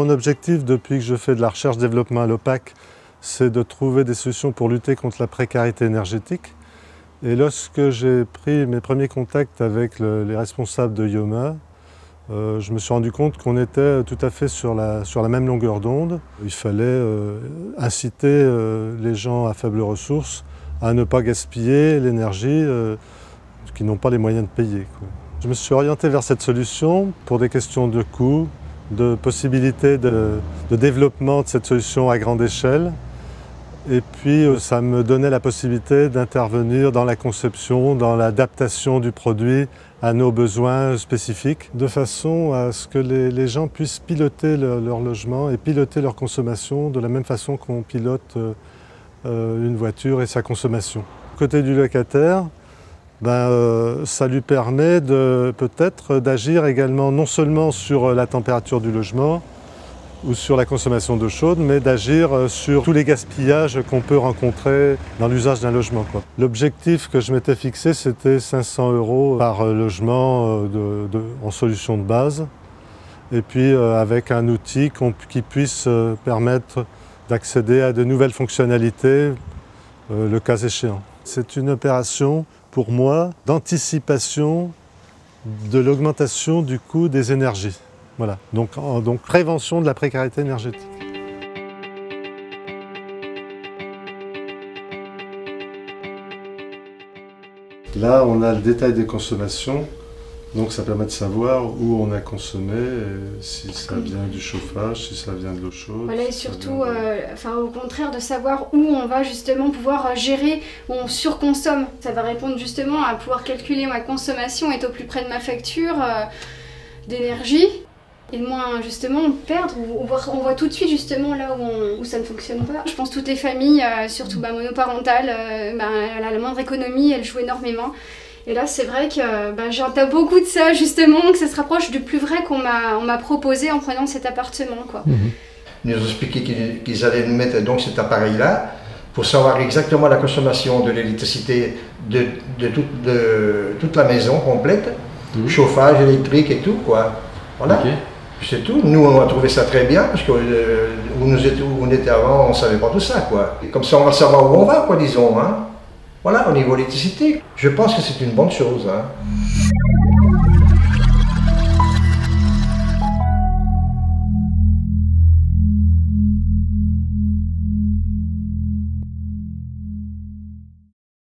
Mon objectif depuis que je fais de la recherche-développement à l'OPAC, c'est de trouver des solutions pour lutter contre la précarité énergétique. Et lorsque j'ai pris mes premiers contacts avec les responsables de Yoma, je me suis rendu compte qu'on était tout à fait sur la même longueur d'onde. Il fallait inciter les gens à faibles ressources à ne pas gaspiller l'énergie qu'ils n'ont pas les moyens de payer, quoi. Je me suis orienté vers cette solution pour des questions de coût, de possibilité de développement de cette solution à grande échelle. Et puis ça me donnait la possibilité d'intervenir dans la conception, dans l'adaptation du produit à nos besoins spécifiques, de façon à ce que les gens puissent piloter leur logement et piloter leur consommation de la même façon qu'on pilote une voiture et sa consommation. Côté du locataire, ça lui permet peut-être d'agir également non seulement sur la température du logement, ou sur la consommation d'eau chaude, mais d'agir sur tous les gaspillages qu'on peut rencontrer dans l'usage d'un logement, quoi. L'objectif que je m'étais fixé, c'était 500 € par logement en solution de base, et puis avec un outil qui puisse permettre d'accéder à de nouvelles fonctionnalités, le cas échéant. C'est une opération, pour moi, d'anticipation de l'augmentation du coût des énergies. Voilà, donc prévention de la précarité énergétique. Là, on a le détail des consommations, donc ça permet de savoir où on a consommé, si ça vient du chauffage, si ça vient de l'eau chaude. Voilà, et surtout, au contraire, de savoir où on va justement pouvoir gérer, où on surconsomme. Ça va répondre justement à pouvoir calculer ma consommation, être au plus près de ma facture d'énergie. Et de moins justement perdre, on voit tout de suite justement là où ça ne fonctionne pas. Je pense que toutes les familles, surtout monoparentales, la moindre économie, elle joue énormément. Et là c'est vrai que j'entends beaucoup de ça justement, que ça se rapproche du plus vrai qu'on m'a proposé en prenant cet appartement, quoi. Ils nous ont expliqué qu'ils allaient nous mettre donc cet appareil-là pour savoir exactement la consommation de l'électricité de toute la maison complète, chauffage électrique et tout, quoi. Voilà. Okay. C'est tout. Nous, on a trouvé ça très bien, parce que où on était avant, on ne savait pas tout ça, quoi. Et comme ça, on va savoir où on va, quoi, disons, hein. Voilà, au niveau de l'électricité. Je pense que c'est une bonne chose, hein.